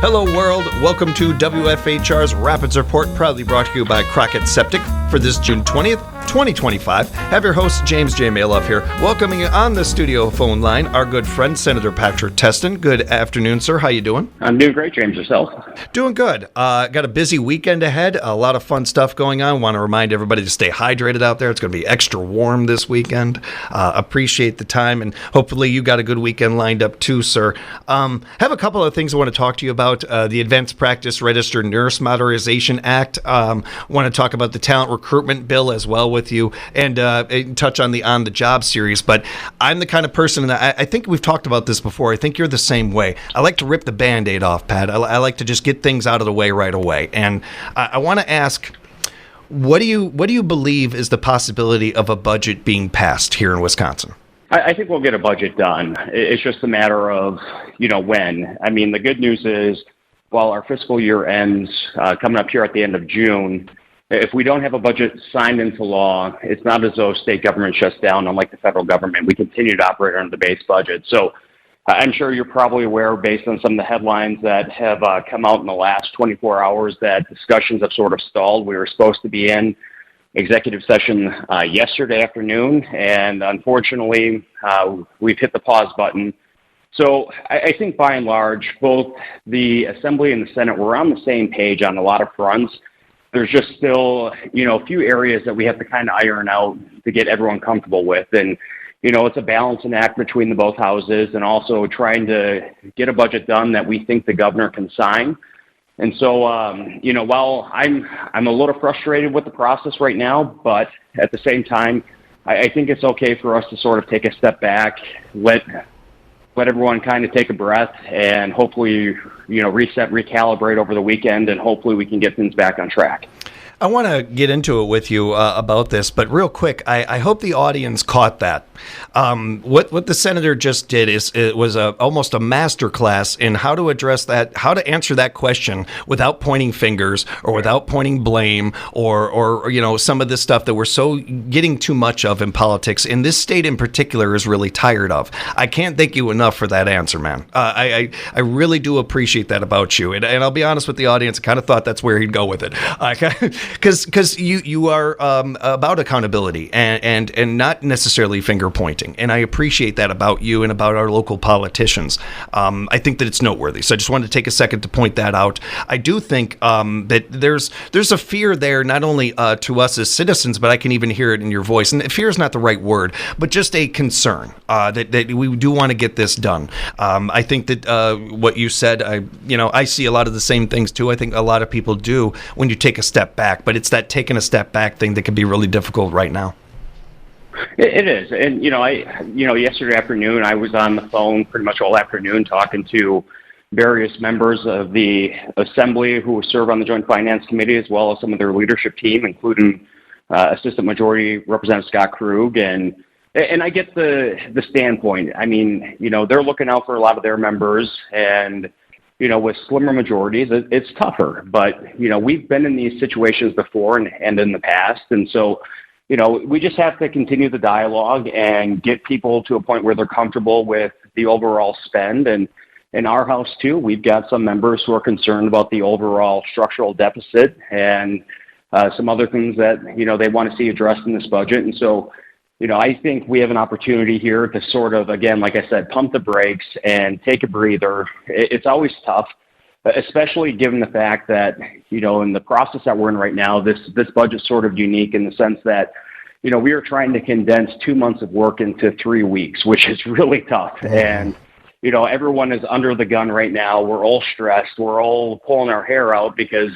Hello world, welcome to WFHR's Rapids Report, proudly brought to you by Crockett Septic for this June 20th, 2025. Have your host, James J. Maloff here, welcoming you on the studio phone line, our good friend, Senator Patrick Testin. Good afternoon, sir. How you doing? I'm doing great, James. Yourself? Doing good. Got a busy weekend ahead, a lot of fun stuff going on. Want to remind everybody to stay hydrated out there. It's going to be extra warm this weekend. Appreciate the time, and hopefully you got a good weekend lined up too, sir. Have a couple of things I want to talk to you about. The Advanced Practice Registered Nurse Modernization Act. Want to talk about the talent recruitment bill as well with you, and touch on the On the Job series. But I'm the kind of person, and I think we've talked about this before. I think you're the same way. I like to rip the Band-Aid off, Pat. I like to just get things out of the way right away. And I want to ask, what do you believe is the possibility of a budget being passed here in Wisconsin? I think we'll get a budget done. It's just a matter of, when. I mean, the good news is, while our fiscal year ends coming up here at the end of June, if we don't have a budget signed into law, it's not as though state government shuts down, unlike the federal government. We continue to operate under the base budget. So I'm sure you're probably aware, based on some of the headlines that have come out in the last 24 hours, that discussions have sort of stalled. We were supposed to be in executive session yesterday afternoon, and unfortunately, we've hit the pause button. So I think by and large, both the Assembly and the Senate were on the same page on a lot of fronts. There's just still, a few areas that we have to kind of iron out to get everyone comfortable with. And, it's a balancing act between the both houses, and also trying to get a budget done that we think the governor can sign. And so, while I'm a little frustrated with the process right now, but at the same time, I think it's okay for us to sort of take a step back, let everyone kind of take a breath, and hopefully, reset, recalibrate over the weekend, and hopefully we can get things back on track. I want to get into it with you about this, but real quick, I hope the audience caught that. What the senator just did was almost a masterclass in how to address that, how to answer that question without pointing fingers or without pointing blame or some of this stuff that we're so getting too much of in politics. And this state in particular is really tired of. I can't thank you enough for that answer, man. I really do appreciate that about you. And I'll be honest with the audience, I kind of thought that's where he'd go with it. Because you are about accountability and not necessarily finger pointing, and I appreciate that about you and about our local politicians. I think that it's noteworthy, so I just wanted to take a second to point that out. I do think that there's a fear there, not only to us as citizens, but I can even hear it in your voice. And fear is not the right word, but just a concern that we do want to get this done. I think that what you said, I see a lot of the same things too. I think a lot of people do when you take a step back, but it's that taking a step back thing that can be really difficult right now. It is. And, yesterday afternoon, I was on the phone pretty much all afternoon talking to various members of the Assembly who serve on the Joint Finance Committee, as well as some of their leadership team, including Assistant Majority Representative Scott Krug. And I get the standpoint. I mean, they're looking out for a lot of their members, and with slimmer majorities, it's tougher. But, we've been in these situations before and in the past. And so, we just have to continue the dialogue and get people to a point where they're comfortable with the overall spend. And in our House, too, we've got some members who are concerned about the overall structural deficit and some other things that, they want to see addressed in this budget. And so, I think we have an opportunity here to sort of, again, like I said, pump the brakes and take a breather. It's always tough, especially given the fact that, in the process that we're in right now, this budget's sort of unique in the sense that, we are trying to condense 2 months of work into 3 weeks, which is really tough. And, everyone is under the gun right now. We're all stressed. We're all pulling our hair out because,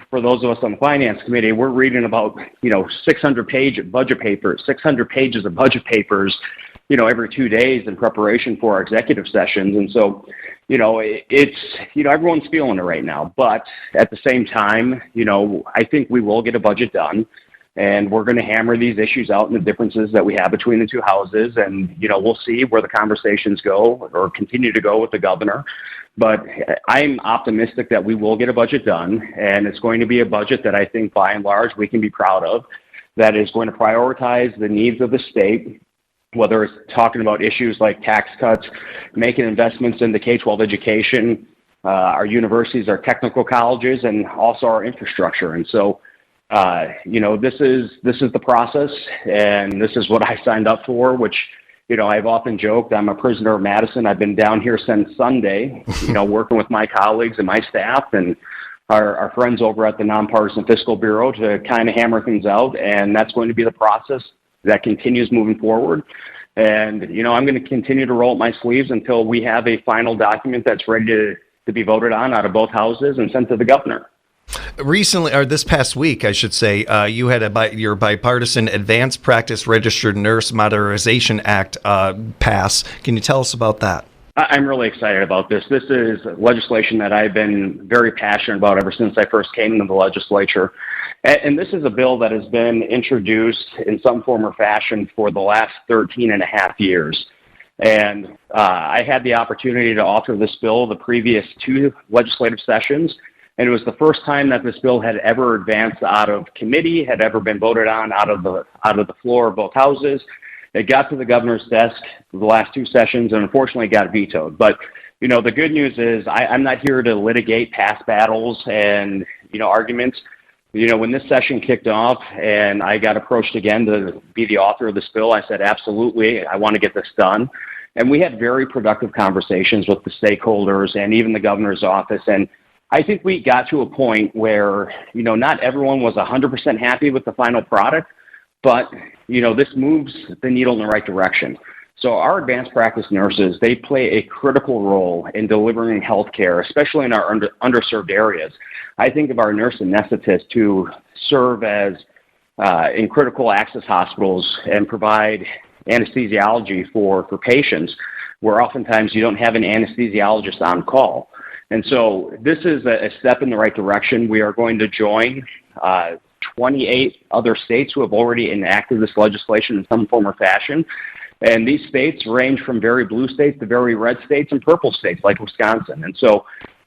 for those of us on the Finance Committee, we're reading about, 600 pages of budget papers, every 2 days in preparation for our executive sessions. And so, it's, everyone's feeling it right now. But at the same time, I think we will get a budget done. And we're going to hammer these issues out and the differences that we have between the two houses. And, we'll see where the conversations go or continue to go with the governor. But I'm optimistic that we will get a budget done. And it's going to be a budget that I think, by and large, we can be proud of, that is going to prioritize the needs of the state, whether it's talking about issues like tax cuts, making investments into K-12 education, our universities, our technical colleges, and also our infrastructure. And so, this is the process, and this is what I signed up for, which, I've often joked I'm a prisoner of Madison. I've been down here since Sunday, working with my colleagues and my staff and our friends over at the Nonpartisan Fiscal Bureau to kind of hammer things out, and that's going to be the process that continues moving forward. And, I'm going to continue to roll up my sleeves until we have a final document that's ready to be voted on out of both houses and sent to the governor. Recently, or this past week, I should say, you had your bipartisan Advanced Practice Registered Nurse Modernization Act pass. Can you tell us about that? I'm really excited about this. This is legislation that I've been very passionate about ever since I first came into the legislature. And this is a bill that has been introduced in some form or fashion for the last 13 and a half years. And I had the opportunity to author this bill the previous 2 legislative sessions. And it was the first time that this bill had ever advanced out of committee, had ever been voted on out of the floor of both houses. It got to the governor's desk the last 2 sessions and unfortunately got vetoed. But, the good news is I'm not here to litigate past battles and, arguments. When this session kicked off and I got approached again to be the author of this bill, I said, absolutely, I want to get this done. And we had very productive conversations with the stakeholders and even the governor's office. And I think we got to a point where, not everyone was 100% happy with the final product, but, this moves the needle in the right direction. So our advanced practice nurses, they play a critical role in delivering health care, especially in our underserved areas. I think of our nurse anesthetists who serve as in critical access hospitals and provide anesthesiology for patients where oftentimes you don't have an anesthesiologist on call. And so this is a step in the right direction. We are going to join 28 other states who have already enacted this legislation in some form or fashion. And these states range from very blue states to very red states and purple states like Wisconsin. And so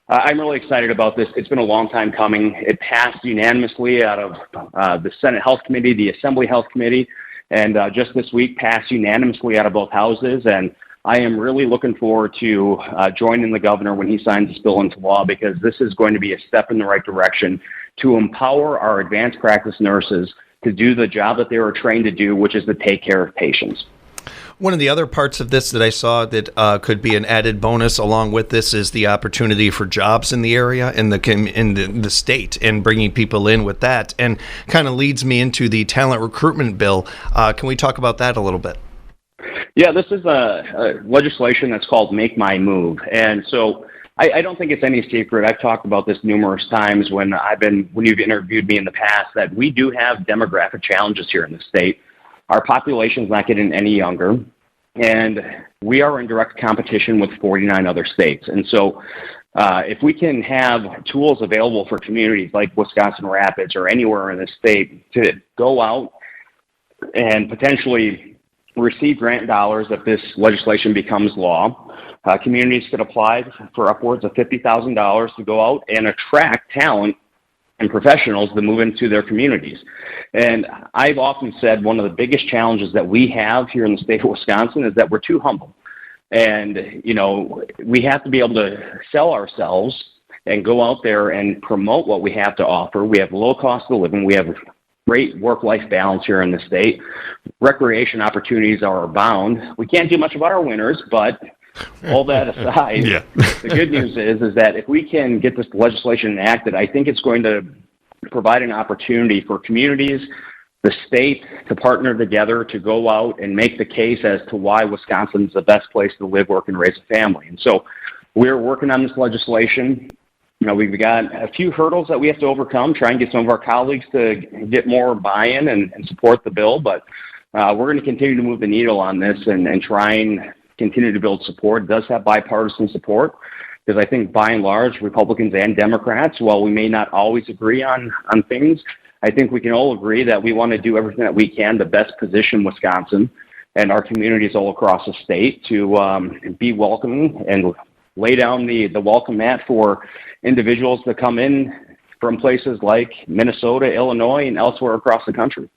I'm really excited about this. It's been a long time coming. It passed unanimously out of the Senate Health Committee, the Assembly Health Committee, and just this week passed unanimously out of both houses. And I am really looking forward to joining the governor when he signs this bill into law, because this is going to be a step in the right direction to empower our advanced practice nurses to do the job that they were trained to do, which is to take care of patients. One of the other parts of this that I saw that could be an added bonus along with this is the opportunity for jobs in the area, in the state, and bringing people in with that, and kind of leads me into the talent recruitment bill. Can we talk about that a little bit? Yeah, this is a legislation that's called Make My Move. And so I don't think it's any secret. I've talked about this numerous times when you've interviewed me in the past, that we do have demographic challenges here in the state. Our population is not getting any younger, and we are in direct competition with 49 other states. And so if we can have tools available for communities like Wisconsin Rapids or anywhere in the state to go out and potentially receive grant dollars if this legislation becomes law, communities could apply for upwards of $50,000 to go out and attract talent and professionals to move into their communities. And I've often said one of the biggest challenges that we have here in the state of Wisconsin is that we're too humble. And, we have to be able to sell ourselves and go out there and promote what we have to offer. We have low cost of living. We have great work-life balance here in the state. Recreation opportunities are abound. We can't do much about our winters, but all that aside, yeah. The good news is that if we can get this legislation enacted, I think it's going to provide an opportunity for communities, the state, to partner together to go out and make the case as to why Wisconsin's the best place to live, work, and raise a family. And so we're working on this legislation. We've got a few hurdles that we have to overcome, try and get some of our colleagues to get more buy-in and support the bill. But we're going to continue to move the needle on this and try and continue to build support. It does have bipartisan support, because I think by and large, Republicans and Democrats, while we may not always agree on things, I think we can all agree that we want to do everything that we can to best position Wisconsin and our communities all across the state to be welcoming and lay down the welcome mat for individuals that come in from places like Minnesota, Illinois, and elsewhere across the country.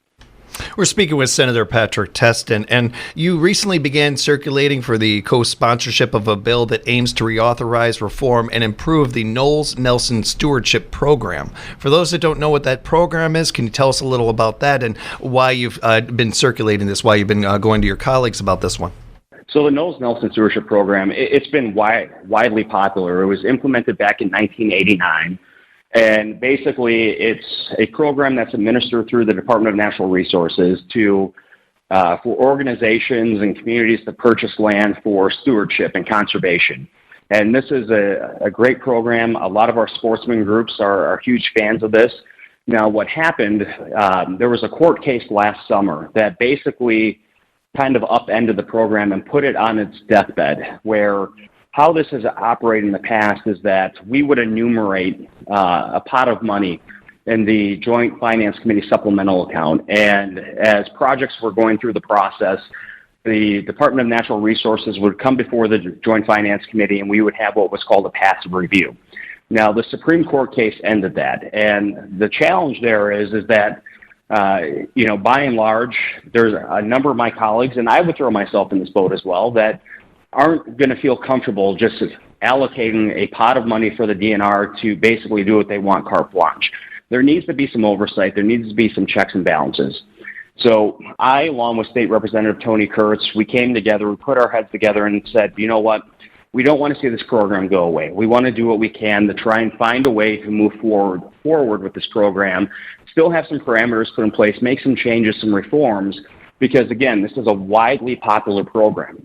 We're speaking with Senator Patrick Testin, and you recently began circulating for the co-sponsorship of a bill that aims to reauthorize, reform, and improve the Knowles-Nelson Stewardship Program. For those that don't know what that program is, can you tell us a little about that and why you've been circulating this, why you've been going to your colleagues about this one? So the Knowles-Nelson Stewardship Program, it's been widely popular. It was implemented back in 1989. And basically, it's a program that's administered through the Department of Natural Resources for organizations and communities to purchase land for stewardship and conservation. And this is a great program. A lot of our sportsman groups are huge fans of this. Now, what happened, there was a court case last summer that basically kind of upended the program and put it on its deathbed, where how this has operated in the past is that we would enumerate a pot of money in the Joint Finance Committee supplemental account. And as projects were going through the process, the Department of Natural Resources would come before the Joint Finance Committee, and we would have what was called a passive review. Now, the Supreme Court case ended that. And the challenge there is that by and large, there's a number of my colleagues, and I would throw myself in this boat as well, that aren't going to feel comfortable just allocating a pot of money for the DNR to basically do what they want carte blanche. There needs to be some oversight. There needs to be some checks and balances. So I, along with State Representative Tony Kurtz, we came together, we put our heads together and said, you know what, we don't want to see this program go away. We want to do what we can to try and find a way to move forward with this program, still have some parameters put in place, make some changes, some reforms, because, again, this is a widely popular program.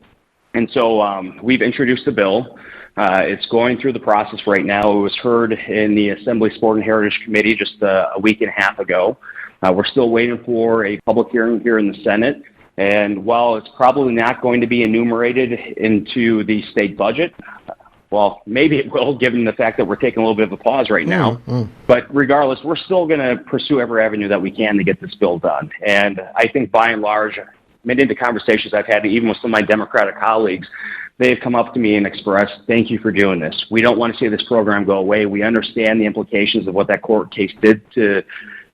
And so we've introduced the bill. It's going through the process right now. It was heard in the Assembly Sport and Heritage Committee just a week and a half ago. We're still waiting for a public hearing here in the Senate. And while it's probably not going to be enumerated into the state budget, well, maybe it will, given the fact that we're taking a little bit of a pause right now. But regardless, we're still going to pursue every avenue that we can to get this bill done. And I think by and large, many of the conversations I've had, even with some of my Democratic colleagues, they've come up to me and expressed, thank you for doing this. We don't want to see this program go away. We understand the implications of what that court case did to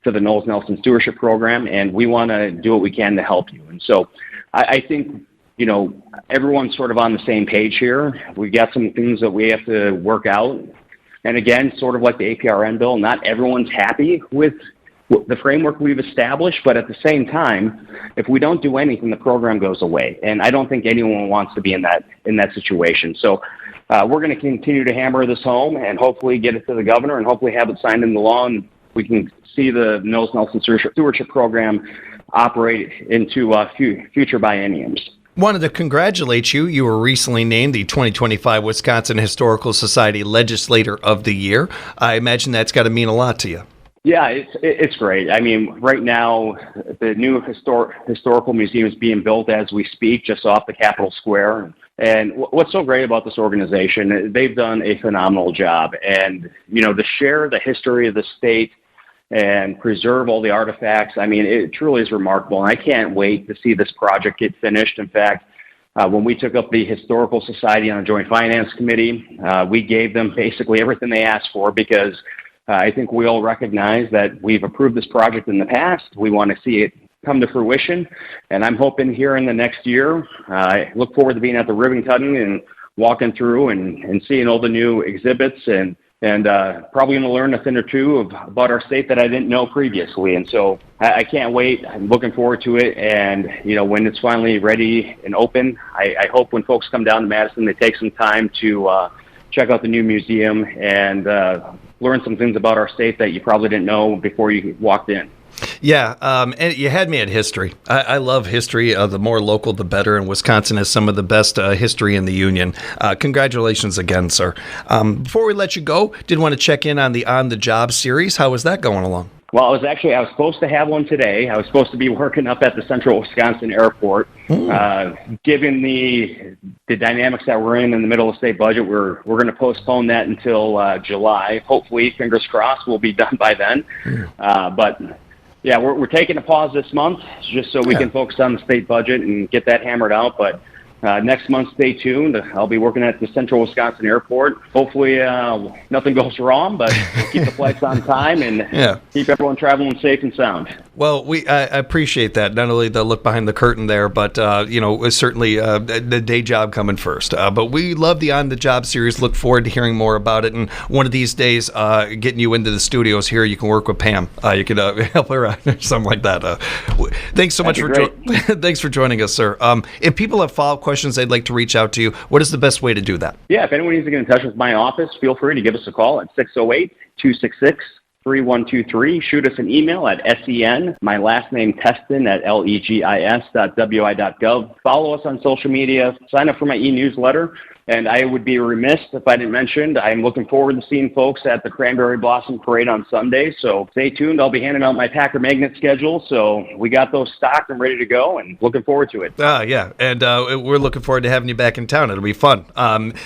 the Knowles-Nelson Stewardship Program, and we want to do what we can to help you. And so I think, everyone's sort of on the same page here. We've got some things that we have to work out. And again, sort of like the APRN bill, not everyone's happy with the framework we've established, but at the same time, if we don't do anything, the program goes away. And I don't think anyone wants to be in that situation. So we're going to continue to hammer this home and hopefully get it to the governor and hopefully have it signed into law, and we can see the Knowles-Nelson Stewardship Program operate into future bienniums. Wanted to congratulate you. You were recently named the 2025 Wisconsin Historical Society Legislator of the Year. I imagine that's got to mean a lot to you. Yeah, it's great. I mean, right now, the new historical museum is being built as we speak, just off the Capitol Square. And what's so great about this organization, they've done a phenomenal job. And, to share the history of the state and preserve all the artifacts, I mean, it truly is remarkable. And I can't wait to see this project get finished. In fact, when we took up the Historical Society on the Joint Finance Committee, we gave them basically everything they asked for, because I think we all recognize that we've approved this project in the past. We want to see it come to fruition, and I'm hoping here in the next year, I look forward to being at the ribbon cutting and walking through and seeing all the new exhibits and probably going to learn a thing or two about our state that I didn't know previously. And so I can't wait. I'm looking forward to it. And, when it's finally ready and open, I hope when folks come down to Madison, they take some time to check out the new museum and learn some things about our state that you probably didn't know before you walked in. Yeah, and you had me at history. I love history. The more local, the better. And Wisconsin has some of the best history in the union. Congratulations again, sir. Before we let you go, did want to check in on the On the Job series. How is that going along? Well, I was supposed to have one today. I was supposed to be working up at the Central Wisconsin Airport. Given the dynamics that we're in the middle of state budget, we're going to postpone that until July. Hopefully, fingers crossed, we'll be done by then. But yeah, we're taking a pause this month just so we can focus on the state budget and get that hammered out. But next month, stay tuned. I'll be working at the Central Wisconsin Airport. Hopefully nothing goes wrong, but we'll keep the flights on time and keep everyone traveling safe and sound. Well, I appreciate that. Not only the look behind the curtain there, but, certainly the day job coming first. But we love the On the Job series. Look forward to hearing more about it. And one of these days, getting you into the studios here, you can work with Pam. You could help her out or something like that. Thanks so much thanks for joining us, sir. If people have follow-up questions they'd like to reach out to you, what is the best way to do that? Yeah, if anyone needs to get in touch with my office, feel free to give us a call at 608-266-3123. Shoot us an email at sen, my last name Testin at legis.wi.gov. Follow us on social media. Sign up for my e-newsletter. And I would be remiss if I didn't mention I'm looking forward to seeing folks at the Cranberry Blossom Parade on Sunday. So stay tuned. I'll be handing out my Packer Magnet schedule. So we got those stocked and ready to go and looking forward to it. Yeah. And we're looking forward to having you back in town. It'll be fun.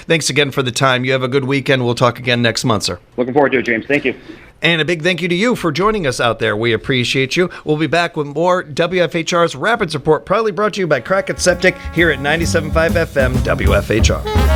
Thanks again for the time. You have a good weekend. We'll talk again next month, sir. Looking forward to it, James. Thank you. And a big thank you to you for joining us out there. We appreciate you. We'll be back with more WFHR's Rapids Report, proudly brought to you by Crockett Septic here at 97.5 FM WFHR.